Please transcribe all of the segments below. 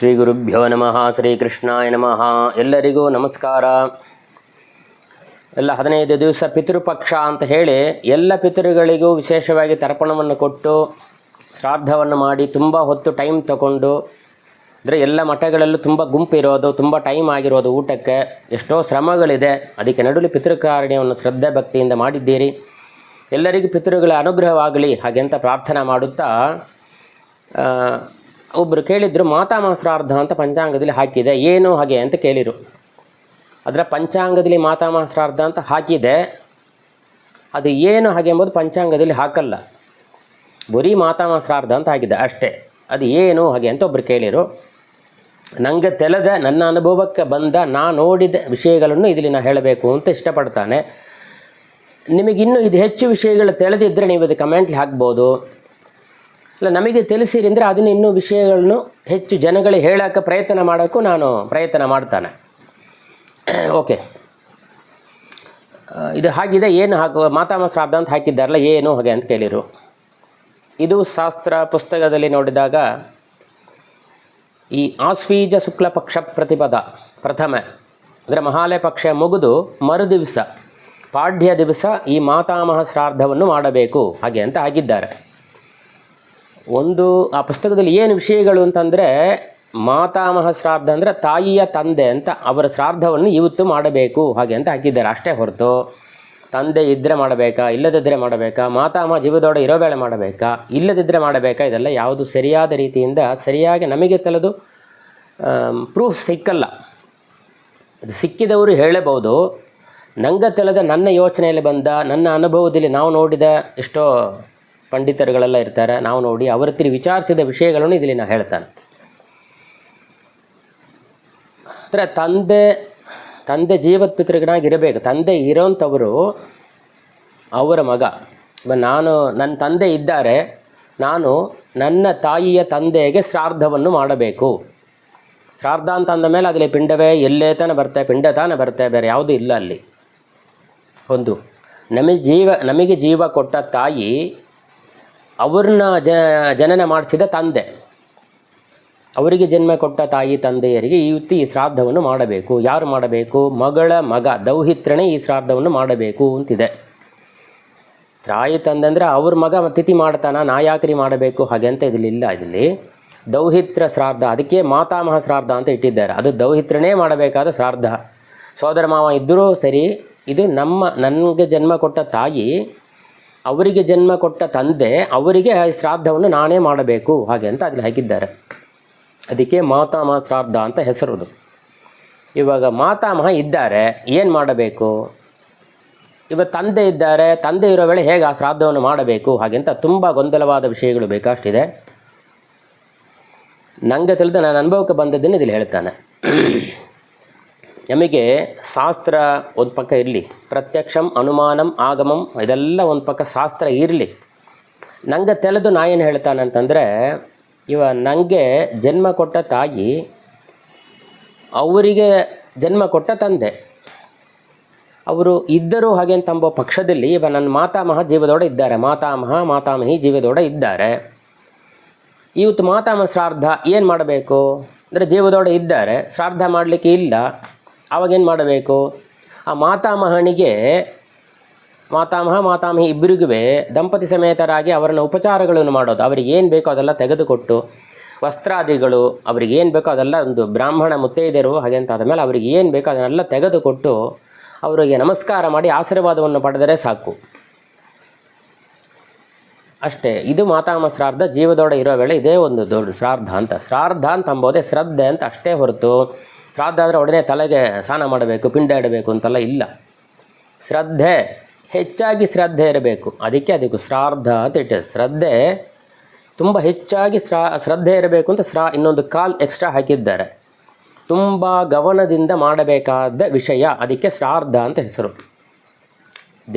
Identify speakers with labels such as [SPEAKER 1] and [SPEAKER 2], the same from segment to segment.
[SPEAKER 1] ಶ್ರೀ ಗುರುಭ್ಯೋ ನಮಃ. ಶ್ರೀಕೃಷ್ಣಾಯ ನಮಃ. ಎಲ್ಲರಿಗೂ ನಮಸ್ಕಾರ. ಎಲ್ಲ 15 ದಿವಸ ಪಿತೃಪಕ್ಷ ಅಂತ ಹೇಳಿ ಎಲ್ಲ ಪಿತೃಗಳಿಗೂ ವಿಶೇಷವಾಗಿ ತರ್ಪಣವನ್ನು ಕೊಟ್ಟು ಶ್ರಾದ್ದವನ್ನು ಮಾಡಿ ತುಂಬ ಹೊತ್ತು ಟೈಮ್ ತಗೊಂಡು, ಅಂದರೆ ಎಲ್ಲ ಮಠಗಳಲ್ಲೂ ತುಂಬ ಗುಂಪಿರೋದು, ತುಂಬ ಟೈಮ್ ಆಗಿರೋದು, ಊಟಕ್ಕೆ ಎಷ್ಟೋ ಶ್ರಮಗಳಿದೆ. ಅದಕ್ಕೆ ನಡುವೆ ಪಿತೃಕಾರ್ಯವನ್ನು ಶ್ರದ್ಧೆ ಭಕ್ತಿಯಿಂದ ಮಾಡಿದ್ದೀರಿ. ಎಲ್ಲರಿಗೂ ಪಿತೃಗಳ ಅನುಗ್ರಹವಾಗಲಿ ಹಾಗೆ ಅಂತ ಪ್ರಾರ್ಥನೆ ಮಾಡುತ್ತಾ, ಒಬ್ಬರು ಕೇಳಿದರು, ಮಾತಾಮಹ ಶ್ರಾದ್ದ ಅಂತ ಪಂಚಾಂಗದಲ್ಲಿ ಹಾಕಿದೆ, ಏನು ಹಾಗೆ ಅಂತ ಕೇಳಿದರು. ಅದರ ಪಂಚಾಂಗದಲ್ಲಿ ಮಾತಾಮಹ ಶ್ರಾದ್ದ ಅಂತ ಹಾಕಿದೆ, ಅದು ಏನು ಹಾಗೆ ಎಂಬುದು ಪಂಚಾಂಗದಲ್ಲಿ ಹಾಕಲ್ಲ, ಬರೀ ಮಾತಾಮಹ ಶ್ರಾದ್ದ ಅಂತ ಹಾಕಿದೆ ಅಷ್ಟೇ. ಅದು ಏನು ಹಾಗೆ ಅಂತ ಒಬ್ಬರು ಕೇಳಿದರು. ನನಗೆ ತೆಲೆದ, ನನ್ನ ಅನುಭವಕ್ಕೆ ಬಂದ, ನಾನು ನೋಡಿದ ವಿಷಯಗಳನ್ನು ಇದರಲ್ಲಿ ನಾನು ಹೇಳಬೇಕು ಅಂತ ಇಷ್ಟಪಡ್ತಾನೆ. ನಿಮಗಿನ್ನೂ ಇದು ಹೆಚ್ಚು ವಿಷಯಗಳು ತಿಳಿದಿದ್ದರೆ ನೀವು ಅದು ಕಮೆಂಟ್ಲಿ ಹಾಕ್ಬೋದು. ಇಲ್ಲ ನಮಗೆ ತಿಳಿಸಿರಿ ಅಂದರೆ ಅದನ್ನು ಇನ್ನೂ ವಿಷಯಗಳನ್ನು ಹೆಚ್ಚು ಜನಗಳಿಗೆ ಹೇಳೋಕ್ಕೆ ಪ್ರಯತ್ನ ಮಾಡೋಕ್ಕೂ ನಾನು ಪ್ರಯತ್ನ ಮಾಡ್ತಾನೆ. ಓಕೆ, ಇದು ಹಾಗಿದೆ, ಏನು ಮಾತಾಮಹ ಶ್ರಾದ್ದ ಅಂತ ಹಾಕಿದ್ದಾರಲ್ಲ, ಏನು ಹಾಗೆ ಅಂತ ಕೇಳಿರು. ಇದು ಶಾಸ್ತ್ರ ಪುಸ್ತಕದಲ್ಲಿ ನೋಡಿದಾಗ ಈ ಆಶ್ವೀಜ ಶುಕ್ಲ ಪಕ್ಷ ಪ್ರತಿಪದ ಪ್ರಥಮ, ಅಂದರೆ ಮಹಾಲಯ ಪಕ್ಷ ಮುಗಿದು ಮರುದಿವಸ ಪಾಡ್ಯ ದಿವಸ ಈ ಮಾತಾಮಹ ಶ್ರಾದ್ದವನ್ನು ಮಾಡಬೇಕು ಹಾಗೆ ಅಂತ ಹಾಕಿದ್ದಾರೆ. ಒಂದು ಆ ಪುಸ್ತಕದಲ್ಲಿ ಏನು ವಿಷಯಗಳು ಅಂತಂದರೆ, ಮಾತಾಮಹ ಶ್ರಾದ್ದ ಅಂದರೆ ತಾಯಿಯ ತಂದೆ ಅಂತ, ಅವರ ಶ್ರಾದ್ದವನ್ನು ಇವತ್ತು ಮಾಡಬೇಕು ಹಾಗೆ ಅಂತ ಹಾಕಿದ್ದಾರೆ. ಅಷ್ಟೇ ಹೊರತು ತಂದೆ ಇದ್ದರೆ ಮಾಡಬೇಕಾ, ಇಲ್ಲದಿದ್ದರೆ ಮಾಡಬೇಕಾ, ಮಾತಾಮಹ ಜೀವದೊಡ ಇರೋ ವೇಳೆ ಮಾಡಬೇಕಾ, ಇಲ್ಲದಿದ್ದರೆ ಮಾಡಬೇಕಾ, ಇದೆಲ್ಲ ಯಾವುದು ಸರಿಯಾದ ರೀತಿಯಿಂದ ಸರಿಯಾಗಿ ನಮಗೆ ತಿಳಿದು ಪ್ರೂಫ್ ಸಿಕ್ಕಲ್ಲ. ಅದು ಸಿಕ್ಕಿದವರು ಹೇಳಬಹುದು. ನಂಗೆ ತಿಳಿದ, ನನ್ನ ಯೋಚನೆಯಲ್ಲಿ ಬಂದ, ನನ್ನ ಅನುಭವದಲ್ಲಿ ನಾವು ನೋಡಿದ ಎಷ್ಟೋ ಪಂಡಿತರುಗಳೆಲ್ಲ ಇರ್ತಾರೆ, ನಾವು ನೋಡಿ ಅವರ ಹತ್ರ ವಿಚಾರಿಸಿದ ವಿಷಯಗಳನ್ನು ಇದರಲ್ಲಿ ನಾನು ಹೇಳ್ತಾನೆ. ಅಂದರೆ ತಂದೆ ಜೀವತ್ ಪಿತೃಗಳಾಗಿರಬೇಕು. ತಂದೆ ಇರೋಂಥವರು ಅವರ ಮಗ. ನನ್ನ ತಂದೆ ಇದ್ದಾರೆ, ನಾನು ನನ್ನ ತಾಯಿಯ ತಂದೆಗೆ ಶ್ರಾದ್ದವನ್ನು ಮಾಡಬೇಕು. ಶ್ರಾದ್ದ ಅಂತ ಅಂದ ಮೇಲೆ ಅದರಲ್ಲಿ ಪಿಂಡವೇ ಎಲ್ಲೇ ತಾನೇ ಬರ್ತವೆ, ಪಿಂಡ ತಾನೇ ಬರ್ತವೆ, ಬೇರೆ ಯಾವುದೂ ಇಲ್ಲ ಅಲ್ಲಿ. ಒಂದು ನಮಗೆ ಜೀವ ಕೊಟ್ಟ ತಾಯಿ, ಅವ್ರನ್ನ ಜನನ ಮಾಡಿಸಿದ ತಂದೆ, ಅವರಿಗೆ ಜನ್ಮ ಕೊಟ್ಟ ತಾಯಿ ತಂದೆಯರಿಗೆ ಈ ಶ್ರಾದ್ದವನ್ನು ಮಾಡಬೇಕು. ಯಾರು ಮಾಡಬೇಕು? ಮಗಳ ಮಗ ದೌಹಿತ್ರನೇ ಈ ಶ್ರಾದ್ದವನ್ನು ಮಾಡಬೇಕು ಅಂತಿದೆ. ತಾಯಿ ತಂದೆ ಅಂದರೆ ಅವ್ರ ಮಗ ತಿಥಿ ಮಾಡ್ತಾನ, ನಾ ಯಾಕ್ರಿ ಮಾಡಬೇಕು ಹಾಗೆ ಅಂತ ಇದರಲ್ಲಿ ಇದರಲ್ಲಿ ದೌಹಿತ್ರ ಶ್ರಾದ್ದ, ಅದಕ್ಕೆ ಮಾತಾಮಹ ಶ್ರಾದ್ದ ಅಂತ ಇಟ್ಟಿದ್ದಾರೆ. ಅದು ದೌಹಿತ್ರನೇ ಮಾಡಬೇಕಾದ ಶ್ರಾದ್ದ. ಸೋದರ ಮಾವ ಇದ್ದರೂ ಸರಿ, ಇದು ನನಗೆ ಜನ್ಮ ಕೊಟ್ಟ ತಾಯಿ, ಅವರಿಗೆ ಜನ್ಮ ಕೊಟ್ಟ ತಂದೆ, ಅವರಿಗೆ ಶ್ರಾದ್ದವನ್ನು ನಾನೇ ಮಾಡಬೇಕು ಹಾಗೆ ಅಂತ ಅಲ್ಲಿ ಹಾಕಿದ್ದಾರೆ. ಅದಕ್ಕೆ ಮಾತಾಮಹ ಶ್ರಾದ್ದ ಅಂತ ಹೆಸರುದು. ಇವಾಗ ಮಾತಾಮಹ ಇದ್ದಾರೆ, ಏನು ಮಾಡಬೇಕು? ಇವಾಗ ತಂದೆ ಇದ್ದಾರೆ, ತಂದೆ ಇರೋ ವೇಳೆ ಹೇಗೆ ಆ ಶ್ರಾದ್ದವನ್ನು ಮಾಡಬೇಕು ಹಾಗೆ ಅಂತ ತುಂಬ ಗೊಂದಲವಾದ ವಿಷಯಗಳು ಬೇಕಷ್ಟಿದೆ. ನನಗೆ ತಿಳಿದ, ನನ್ನ ಅನುಭವಕ್ಕೆ ಬಂದದ್ದನ್ನು ಇಲ್ಲಿ ಹೇಳ್ತಾನೆ. ನಮಗೆ ಶಾಸ್ತ್ರ ಒಂದು ಪಕ್ಕ ಇರಲಿ, ಪ್ರತ್ಯಕ್ಷಂ ಅನುಮಾನಂ ಆಗಮಂ ಇದೆಲ್ಲ ಒಂದು ಪಕ್ಕ ಶಾಸ್ತ್ರ ಇರಲಿ. ನನಗೆ ತಿಳಿದು ನಾ ಏನು ಹೇಳ್ತಾನೆ ಅಂತಂದರೆ, ನನಗೆ ಜನ್ಮ ಕೊಟ್ಟ ತಾಯಿ, ಅವರಿಗೆ ಜನ್ಮ ಕೊಟ್ಟ ತಂದೆ, ಅವರು ಇದ್ದರು ಹಾಗೆ ಅಂತಂಬೋ ಪಕ್ಷದಲ್ಲಿ ನನ್ನ ಮಾತಾಮಹ ಜೀವದೊಡ ಇದ್ದಾರೆ, ಮಾತಾಮಹಿ ಜೀವದೊಡ ಇದ್ದಾರೆ. ಇವತ್ತು ಮಾತಾಮಹ ಶ್ರಾದ್ದ ಏನು ಮಾಡಬೇಕು ಅಂದರೆ, ಜೀವದೊಡ ಇದ್ದಾರೆ, ಶ್ರಾದ್ದ ಮಾಡಲಿಕ್ಕೆ ಇಲ್ಲ, ಆವಾಗೇನು ಮಾಡಬೇಕು? ಆ ಮಾತಾಮಹನಿಗೆ, ಮಾತಾಮಹಿ ಇಬ್ಬರಿಗೂ ದಂಪತಿ ಸಮೇತರಾಗಿ ಅವರನ್ನು ಉಪಚಾರಗಳನ್ನು ಮಾಡೋದು, ಅವರಿಗೆ ಏನು ಬೇಕೋ ಅದೆಲ್ಲ ತೆಗೆದುಕೊಟ್ಟು, ವಸ್ತ್ರಾದಿಗಳು ಅವ್ರಿಗೆ ಏನು ಬೇಕೋ ಅದೆಲ್ಲ, ಒಂದು ಬ್ರಾಹ್ಮಣ ಮುತ್ತೈದೆಯರು ಹಾಗೆ ಅಂತ ಆದಮೇಲೆ ಅವ್ರಿಗೆ ಏನು ಬೇಕೋ ಅದನ್ನೆಲ್ಲ ತೆಗೆದುಕೊಟ್ಟು ಅವರಿಗೆ ನಮಸ್ಕಾರ ಮಾಡಿ ಆಶೀರ್ವಾದವನ್ನು ಪಡೆದರೆ ಸಾಕು. ಅಷ್ಟೇ. ಇದು ಮಾತಾಮಹ ಶ್ರಾದ್ದ. ಜೀವದೊಡ ಇರೋ ವೇಳೆ ಇದೇ ಒಂದು ದೊಡ್ಡ ಶ್ರಾದ್ದ ಅಂತ. ಶ್ರಾದ್ದ ಅಂತ ಅಂಬೋದೇ ಶ್ರದ್ಧೆ ಅಂತ ಅಷ್ಟೇ ಹೊರತು, ಶ್ರಾದ್ದ ಆದರೆ ಒಡನೆ ತಲೆಗೆ ಸ್ನಾನ ಮಾಡಬೇಕು, ಪಿಂಡ ಇಡಬೇಕು ಅಂತೆಲ್ಲ ಇಲ್ಲ. ಶ್ರದ್ಧೆ, ಹೆಚ್ಚಾಗಿ ಶ್ರದ್ಧೆ ಇರಬೇಕು. ಅದಕ್ಕೆ ಶ್ರಾದ್ದ ಅಂತ ಇಟ್ಟಿದೆ. ಶ್ರದ್ಧೆ ತುಂಬ ಹೆಚ್ಚಾಗಿ ಶ್ರದ್ಧೆ ಇರಬೇಕು ಅಂತ ಇನ್ನೊಂದು ಕಾಲ್ ಎಕ್ಸ್ಟ್ರಾ ಹಾಕಿದ್ದಾರೆ. ತುಂಬ ಗಮನದಿಂದ ಮಾಡಬೇಕಾದ ವಿಷಯ, ಅದಕ್ಕೆ ಶ್ರಾದ್ದ ಅಂತ ಹೆಸರು.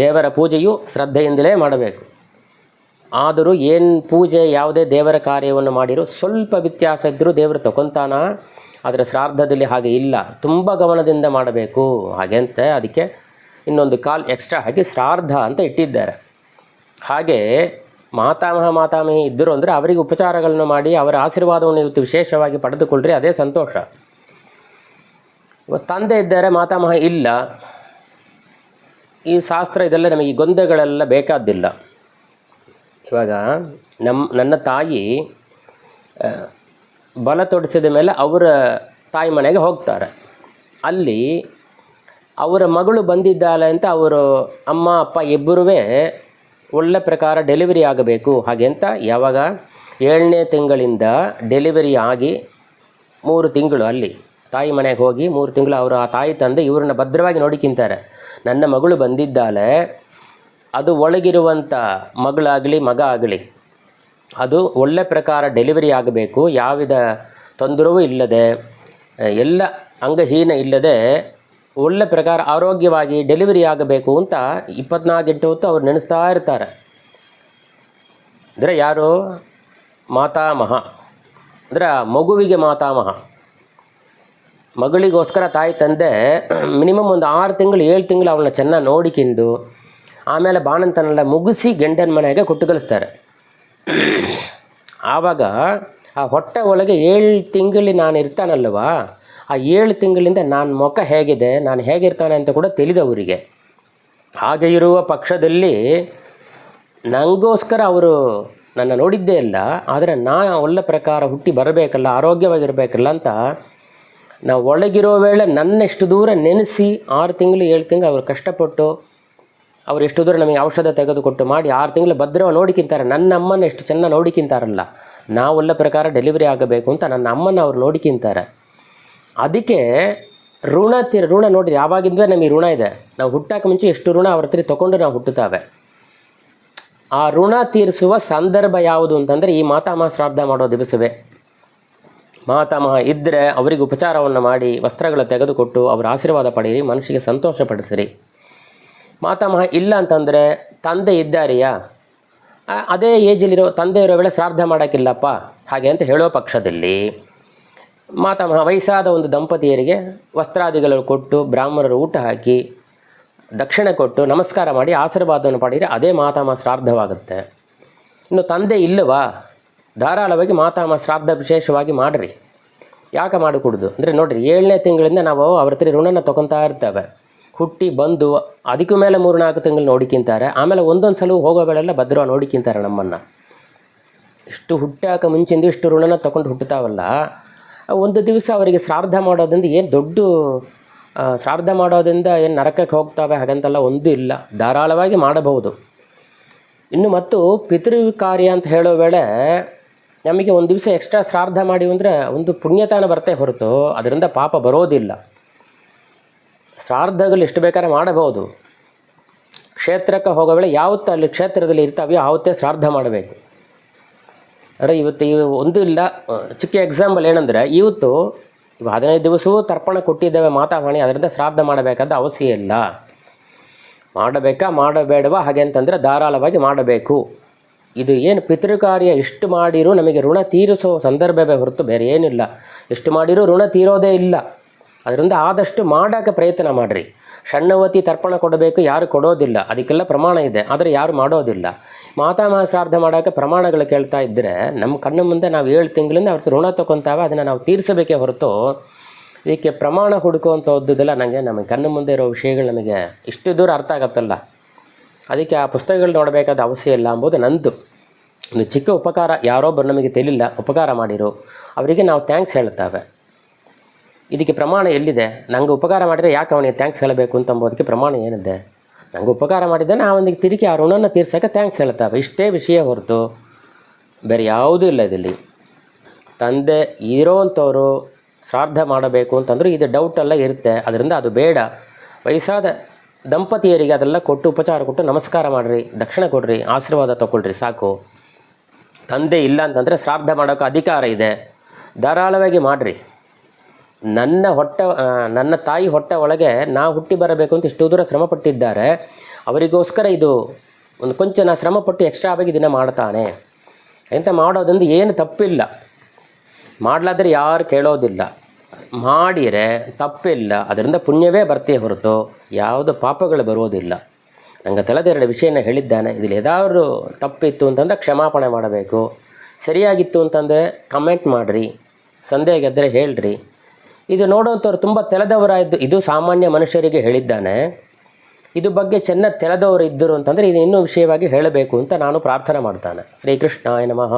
[SPEAKER 1] ದೇವರ ಪೂಜೆಯು ಶ್ರದ್ಧೆಯಿಂದಲೇ ಮಾಡಬೇಕು. ಆದರೂ ಏನು ಪೂಜೆ, ಯಾವುದೇ ದೇವರ ಕಾರ್ಯವನ್ನು ಮಾಡಿರೋ ಸ್ವಲ್ಪ ವ್ಯತ್ಯಾಸ ಇದ್ದರೂ ದೇವರು ತಗೊತಾನ. ಆದರೆ ಶ್ರಾದ್ದದಲ್ಲಿ ಹಾಗೆ ಇಲ್ಲ, ತುಂಬ ಗಮನದಿಂದ ಮಾಡಬೇಕು ಹಾಗೆ ಅಂತ ಅದಕ್ಕೆ ಇನ್ನೊಂದು ಕಾಲ್ ಎಕ್ಸ್ಟ್ರಾ ಹಾಕಿ ಶ್ರಾದ್ದ ಅಂತ ಇಟ್ಟಿದ್ದಾರೆ. ಹಾಗೆ ಮಾತಾಮಹ ಮಾತಾಮಹಿ ಇದ್ದರು ಅಂದರೆ ಅವರಿಗೆ ಉಪಚಾರಗಳನ್ನು ಮಾಡಿ ಅವರ ಆಶೀರ್ವಾದವನ್ನು ಇವತ್ತು ವಿಶೇಷವಾಗಿ ಪಡೆದುಕೊಳ್ಳ್ರಿ, ಅದೇ ಸಂತೋಷ. ಇವತ್ತು ತಂದೆ ಇದ್ದಾರೆ, ಮಾತಾಮಹ ಇಲ್ಲ, ಈ ಶಾಸ್ತ್ರ ಇದೆಲ್ಲ ನಮಗೆ ಈ ಗೊಂದೆಗಳೆಲ್ಲ ಬೇಕಾದ್ದಿಲ್ಲ. ಇವಾಗ ನನ್ನ ತಾಯಿ ಬಲ ತೊಡಿಸಿದ ಮೇಲೆ ಅವರ ತಾಯಿ ಮನೆಗೆ ಹೋಗ್ತಾರೆ. ಅಲ್ಲಿ ಅವರ ಮಗಳು ಬಂದಿದ್ದಾಳೆ ಅಂತ ಅವರು ಅಮ್ಮ ಅಪ್ಪ ಇಬ್ಬರೂ ಒಳ್ಳೆ ಪ್ರಕಾರ ಡೆಲಿವರಿ ಆಗಬೇಕು. ಹಾಗೆ ಅಂತ ಯಾವಾಗ 7ನೇ ತಿಂಗಳಿಂದ ಡೆಲಿವರಿ ಆಗಿ 3 ತಿಂಗಳು ಅಲ್ಲಿ ತಾಯಿ ಮನೆಗೆ ಹೋಗಿ 3 ತಿಂಗಳು ಅವರು ಆ ತಾಯಿ ತಂದೆ ಇವ್ರನ್ನ ಭದ್ರವಾಗಿ ನೋಡಿಕಿಂತಾರೆ. ನನ್ನ ಮಗಳು ಬಂದಿದ್ದಾಳೆ, ಅದು ಒಳಗಿರುವಂಥ ಮಗಳಾಗಲಿ ಮಗ ಆಗಲಿ ಅದು ಒಳ್ಳೆ ಪ್ರಕಾರ ಡೆಲಿವರಿ ಆಗಬೇಕು, ಯಾವುದ ತೊಂದರೆಯೂ ಇಲ್ಲದೆ, ಎಲ್ಲ ಅಂಗಹೀನ ಇಲ್ಲದೆ ಒಳ್ಳೆ ಪ್ರಕಾರ ಆರೋಗ್ಯವಾಗಿ ಡೆಲಿವರಿ ಆಗಬೇಕು ಅಂತ 24 ಗಂಟೆ ಹೊತ್ತು ಅವ್ರು ನೆನೆಸ್ತಾ ಇರ್ತಾರೆ. ಅಂದರೆ ಯಾರು? ಮಾತಾಮಹ ಅಂದರೆ ಮಗುವಿಗೆ ಮಾತಾಮಹ. ಮಗಳಿಗೋಸ್ಕರ ತಾಯಿ ತಂದೆ ಮಿನಿಮಮ್ ಒಂದು 6 ತಿಂಗಳು 7 ತಿಂಗಳು ಅವಳನ್ನ ಚೆನ್ನಾಗಿ ನೋಡಿಕೊಂಡು ಆಮೇಲೆ ಬಾಣಂತನೆಲ್ಲ ಮುಗಿಸಿ ಗಂಡನ ಮನೆಗೆ ಕೊಟ್ಟು ಕಳಿಸ್ತಾರೆ. ಆವಾಗ ಆ ಹೊಟ್ಟೆ ಒಳಗೆ 7 ತಿಂಗಳು ನಾನು ಇರ್ತಾನಲ್ವ, ಆ 7 ತಿಂಗಳಿಂದ ನಾನು ಮುಖ ಹೇಗಿದೆ, ನಾನು ಹೇಗಿರ್ತಾನೆ ಅಂತ ಕೂಡ ತಿಳಿದವರಿಗೆ. ಹಾಗೆ ಇರುವ ಪಕ್ಷದಲ್ಲಿ ನನಗೋಸ್ಕರ ಅವರು ನನ್ನ ನೋಡಿದ್ದೇ ಇಲ್ಲ, ಆದರೆ ಒಳ್ಳೆ ಪ್ರಕಾರ ಹುಟ್ಟಿ ಬರಬೇಕಲ್ಲ, ಆರೋಗ್ಯವಾಗಿರಬೇಕಲ್ಲ ಅಂತ ನಾವು ಒಳಗಿರೋ ವೇಳೆ ನನ್ನೆಷ್ಟು ದೂರ ನೆನೆಸಿ 6 ತಿಂಗಳು 7 ತಿಂಗಳು ಅವರು ಕಷ್ಟಪಟ್ಟು ಅವ್ರು ಎಷ್ಟು ದೂರ ನಮಗೆ ಔಷಧ ತೆಗೆದುಕೊಟ್ಟು ಮಾಡಿ 6 ತಿಂಗಳು ಭದ್ರವಾಗಿ ನೋಡಿಕಿಂತಾರೆ. ನನ್ನ ಅಮ್ಮನ ಎಷ್ಟು ಚೆನ್ನಾಗಿ ನೋಡಿಕಿಂತಾರಲ್ಲ, ನಾವು ಒಳ್ಳೆ ಪ್ರಕಾರ ಡೆಲಿವರಿ ಆಗಬೇಕು ಅಂತ ನನ್ನ ಅಮ್ಮನ ಅವ್ರು ನೋಡಿಕಿಂತಾರೆ. ಅದಕ್ಕೆ ಋಣ ನೋಡಿ, ಯಾವಾಗಿಂದ ನಮಗೆ ಋಣ ಇದೆ. ನಾವು ಹುಟ್ಟಕ್ಕೆ ಮುಂಚೆ ಎಷ್ಟು ಋಣ ಅವ್ರ ಹತ್ರ ತೊಗೊಂಡು ನಾವು ಹುಟ್ಟುತ್ತೇವೆ. ಆ ಋಣ ತೀರಿಸುವ ಸಂದರ್ಭ ಯಾವುದು ಅಂತಂದರೆ ಈ ಮಾತಾಮಹ ಶ್ರಾದ್ದ ಮಾಡೋ ದಿವಸವೇ. ಮಾತಾಮಹ ಇದ್ದರೆ ಅವರಿಗೆ ಉಪಚಾರವನ್ನು ಮಾಡಿ ವಸ್ತ್ರಗಳು ತೆಗೆದುಕೊಟ್ಟು ಅವರ ಆಶೀರ್ವಾದ ಪಡೆಯಿರಿ, ಮನಸ್ಸಿಗೆ ಸಂತೋಷಪಡಿಸಿರಿ. ಮಾತಾಮಹ ಇಲ್ಲ ಅಂತಂದರೆ ತಂದೆ ಇದ್ದಾರೆಯಾ, ಅದೇ ಏಜಲ್ಲಿರೋ ತಂದೆ ಇರೋ ವೇಳೆ ಶ್ರಾದ್ದ ಮಾಡೋಕ್ಕಿಲ್ಲಪ್ಪ ಹಾಗೆ ಅಂತ ಹೇಳೋ ಪಕ್ಷದಲ್ಲಿ ಮಾತಾಮಹ ವಯಸ್ಸಾದ ಒಂದು ದಂಪತಿಯರಿಗೆ ವಸ್ತ್ರಾದಿಗಳು ಕೊಟ್ಟು ಬ್ರಾಹ್ಮಣರು ಊಟ ಹಾಕಿ ದಕ್ಷಿಣೆ ಕೊಟ್ಟು ನಮಸ್ಕಾರ ಮಾಡಿ ಆಶೀರ್ವಾದವನ್ನು ಪಡೆಯಿರಿ, ಅದೇ ಮಾತಾಮಹ ಶ್ರಾದ್ದವಾಗುತ್ತೆ. ಇನ್ನು ತಂದೆ ಇಲ್ಲವಾ, ಧಾರಾಳವಾಗಿ ಮಾತಾಮಹ ಶ್ರಾದ್ದ ವಿಶೇಷವಾಗಿ ಮಾಡಿರಿ. ಯಾಕೆ ಮಾಡಿಕೊಡುದು ಅಂದರೆ ನೋಡಿರಿ, 7ನೇ ತಿಂಗಳಿಂದ ನಾವು ಅವ್ರ ಹತ್ರ ಋಣನ ತೊಗೊತಾ ಇರ್ತೇವೆ. ಹುಟ್ಟಿ ಬಂದು ಅದಕ್ಕೂ ಮೇಲೆ 3-4 ತಿಂಗಳು ನೋಡಿಕಿಂತಾರೆ. ಆಮೇಲೆ ಒಂದೊಂದು ಸಲ ಹೋಗೋ ಬೇಳೆಲ್ಲ ಭದ್ರವಾಗಿ ನೋಡಿಕಿಂತಾರೆ ನಮ್ಮನ್ನು. ಇಷ್ಟು ಹುಟ್ಟಾಕ ಮುಂಚಿಂದ ಇಷ್ಟು ಋಣನ ತೊಗೊಂಡು ಹುಟ್ಟುತ್ತಾವಲ್ಲ, ಒಂದು ದಿವಸ ಅವರಿಗೆ ಶ್ರಾದ್ದ ಮಾಡೋದ್ರಿಂದ ಏನು ದೊಡ್ಡ ಶ್ರಾದ್ದ ಮಾಡೋದ್ರಿಂದ ಏನು ನರಕಕ್ಕೆ ಹೋಗ್ತಾವೆ ಹಾಗಂತೆಲ್ಲ ಒಂದೂ ಇಲ್ಲ, ಧಾರಾಳವಾಗಿ ಮಾಡಬಹುದು. ಇನ್ನು ಮತ್ತು ಪಿತೃ ಕಾರ್ಯ ಅಂತ ಹೇಳೋ ವೇಳೆ ನಮಗೆ ಒಂದು ದಿವಸ ಎಕ್ಸ್ಟ್ರಾ ಶ್ರಾದ್ದ ಮಾಡಿ ಅಂದರೆ ಒಂದು ಪುಣ್ಯತಾನ ಬರ್ತೇ ಹೊರತು ಅದರಿಂದ ಪಾಪ ಬರೋದಿಲ್ಲ. ಶ್ರಾದ್ದಗಳು ಎಷ್ಟು ಬೇಕಾದ್ರೆ ಮಾಡಬಹುದು. ಕ್ಷೇತ್ರಕ್ಕೆ ಹೋಗೋ ವೇಳೆ ಯಾವತ್ತು ಅಲ್ಲಿ ಕ್ಷೇತ್ರದಲ್ಲಿ ಇರ್ತಾವೆಯೋ ಆವತ್ತೇ ಶ್ರಾದ್ದ ಮಾಡಬೇಕು. ಅಂದರೆ ಇವತ್ತು ಒಂದು ಇಲ್ಲ, ಚಿಕ್ಕ ಎಕ್ಸಾಂಪಲ್ ಏನಂದರೆ ಇವತ್ತು 15 ದಿವಸವೂ ತರ್ಪಣ ಕೊಟ್ಟಿದ್ದೇವೆ ಮಾತಾಮಹಿ, ಅದರಿಂದ ಶ್ರಾದ್ದ ಮಾಡಬೇಕಾದ ಅವಶ್ಯ ಇಲ್ಲ. ಮಾಡಬೇಡವಾ ಹಾಗೆ ಅಂತಂದರೆ ಧಾರಾಳವಾಗಿ ಮಾಡಬೇಕು. ಇದು ಏನು ಪಿತೃಕಾರ್ಯ ಎಷ್ಟು ಮಾಡಿರೂ ನಮಗೆ ಋಣ ತೀರಿಸೋ ಸಂದರ್ಭವೇ ಹೊರತು ಬೇರೆ ಏನಿಲ್ಲ. ಎಷ್ಟು ಮಾಡಿರೂ ಋಣ ತೀರೋದೇ ಇಲ್ಲ. ಅದರಿಂದ ಆದಷ್ಟು ಮಾಡೋಕ್ಕೆ ಪ್ರಯತ್ನ ಮಾಡಿರಿ. ಷಣ್ಣವತಿ ತರ್ಪಣ ಕೊಡಬೇಕು, ಯಾರು ಕೊಡೋದಿಲ್ಲ, ಅದಕ್ಕೆಲ್ಲ ಪ್ರಮಾಣ ಇದೆ, ಆದರೆ ಯಾರು ಮಾಡೋದಿಲ್ಲ. ಮಾತಾಮಹ ಶ್ರಾದ್ದ ಮಾಡೋಕ್ಕೆ ಪ್ರಮಾಣಗಳು ಕೇಳ್ತಾ ಇದ್ದರೆ ನಮ್ಮ ಕಣ್ಣು ಮುಂದೆ ನಾವು 7 ತಿಂಗಳಿಂದ ಅವ್ರ ಋಣ ತೊಗೊತಾವೆ, ಅದನ್ನು ನಾವು ತೀರಿಸಬೇಕೇ ಹೊರತು ಇದಕ್ಕೆ ಪ್ರಮಾಣ ಹುಡುಕುವಂಥದ್ದಿಲ್ಲ. ನಮಗೆ ಕಣ್ಣು ಮುಂದೆ ಇರೋ ವಿಷಯಗಳು ನಮಗೆ ಇಷ್ಟು ದೂರ ಅರ್ಥ ಆಗತ್ತಲ್ಲ, ಅದಕ್ಕೆ ಆ ಪುಸ್ತಕಗಳು ನೋಡಬೇಕಾದ ಅವಶ್ಯ ಇಲ್ಲ ಎಂಬುದು ನಂದು ಒಂದು ಚಿಕ್ಕ ಉಪಕಾರ. ಯಾರೊಬ್ಬರು ನಮಗೆ ತಿಳಿಲ್ಲ ಉಪಕಾರ ಮಾಡಿರೋ ಅವರಿಗೆ ನಾವು ಥ್ಯಾಂಕ್ಸ್ ಹೇಳ್ತೇವೆ. ಇದಕ್ಕೆ ಪ್ರಮಾಣ ಎಲ್ಲಿದೆ? ನಂಗೆ ಉಪಕಾರ ಮಾಡಿದರೆ ಯಾಕೆ ಅವನಿಗೆ ಥ್ಯಾಂಕ್ಸ್ ಹೇಳಬೇಕು ಅಂತಂಬೋದಕ್ಕೆ ಪ್ರಮಾಣ ಏನಿದೆ? ನಂಗೆ ಉಪಕಾರ ಮಾಡಿದ್ದಾನೆ, ಅವನಿಗೆ ತಿರುಗಿ ಆ ಋಣನ ತೀರ್ಸೋಕ್ಕೆ ಥ್ಯಾಂಕ್ಸ್ ಹೇಳ್ತೇವೆ. ಇಷ್ಟೇ ವಿಷಯ ಹೊರತು ಬೇರೆ ಯಾವುದೂ ಇಲ್ಲ. ಇದರಲ್ಲಿ ತಂದೆ ಇರೋವಂಥವ್ರು ಶ್ರಾದ್ದ ಮಾಡಬೇಕು ಅಂತಂದ್ರೆ ಇದು ಡೌಟೆಲ್ಲ ಇರುತ್ತೆ. ಅದರಿಂದ ಅದು ಬೇಡ. ವಯಸ್ಸಾದ ದಂಪತಿಯರಿಗೆ ಅದೆಲ್ಲ ಕೊಟ್ಟು ಉಪಚಾರ ಕೊಟ್ಟು ನಮಸ್ಕಾರ ಮಾಡಿರಿ, ದಕ್ಷಿಣ ಕೊಡ್ರಿ, ಆಶೀರ್ವಾದ ತಗೊಳ್ರಿ, ಸಾಕು. ತಂದೆ ಇಲ್ಲ ಅಂತಂದರೆ ಶ್ರಾದ್ದ ಮಾಡೋಕ್ಕೆ ಅಧಿಕಾರ ಇದೆ, ಧಾರಾಳವಾಗಿ ಮಾಡಿರಿ. ನನ್ನ ತಾಯಿ ಹೊಟ್ಟೆ ಒಳಗೆ ನಾವು ಹುಟ್ಟಿ ಬರಬೇಕು ಅಂತ ಇಷ್ಟು ದೂರ ಶ್ರಮಪಟ್ಟಿದ್ದಾರೆ, ಅವರಿಗೋಸ್ಕರ ಇದು ಒಂದು ಕೊಂಚ ನಾ ಶ್ರಮಪಟ್ಟು ಎಕ್ಸ್ಟ್ರಾ ಆಗಿ ದಿನ ಮಾಡ್ತಾನೆ ಅಂತ ಮಾಡೋದ್ರಿಂದ ಏನು ತಪ್ಪಿಲ್ಲ. ಮಾಡಲಾದ್ರೆ ಯಾರು ಕೇಳೋದಿಲ್ಲ, ಮಾಡಿರೆ ತಪ್ಪಿಲ್ಲ. ಅದರಿಂದ ಪುಣ್ಯವೇ ಬರ್ತೇ ಹೊರತು ಯಾವುದು ಪಾಪಗಳು ಬರೋದಿಲ್ಲ. ನಂಗೆ ತಿಳಿದೆರಡು ವಿಷಯನ ಹೇಳಿದ್ದಾನೆ. ಇದರಲ್ಲಿ ಏದಾದ್ರು ತಪ್ಪಿತ್ತು ಅಂತಂದರೆ ಕ್ಷಮಾಪಣೆ ಮಾಡಬೇಕು. ಸರಿಯಾಗಿತ್ತು ಅಂತಂದರೆ ಕಮೆಂಟ್ ಮಾಡಿರಿ, ಸಂದೇಹ ಗೆದ್ದರೆ ಹೇಳ್ರಿ. ಇದು ನೋಡುವಂಥವ್ರು ತುಂಬ ತೆಳೆದವರಾಯಿದ್ದು, ಇದು ಸಾಮಾನ್ಯ ಮನುಷ್ಯರಿಗೆ ಹೇಳಿದ್ದಾನೆ. ಇದು ಬಗ್ಗೆ ಚೆನ್ನಾಗಿ ತೆಳೆದವರು ಇದ್ದರು ಅಂತಂದರೆ ಇದು ಇನ್ನೂ ವಿಷಯವಾಗಿ ಹೇಳಬೇಕು ಅಂತ ನಾನು ಪ್ರಾರ್ಥನೆ ಮಾಡ್ತಾನೆ. ಶ್ರೀಕೃಷ್ಣಾಯ ನಮಃ.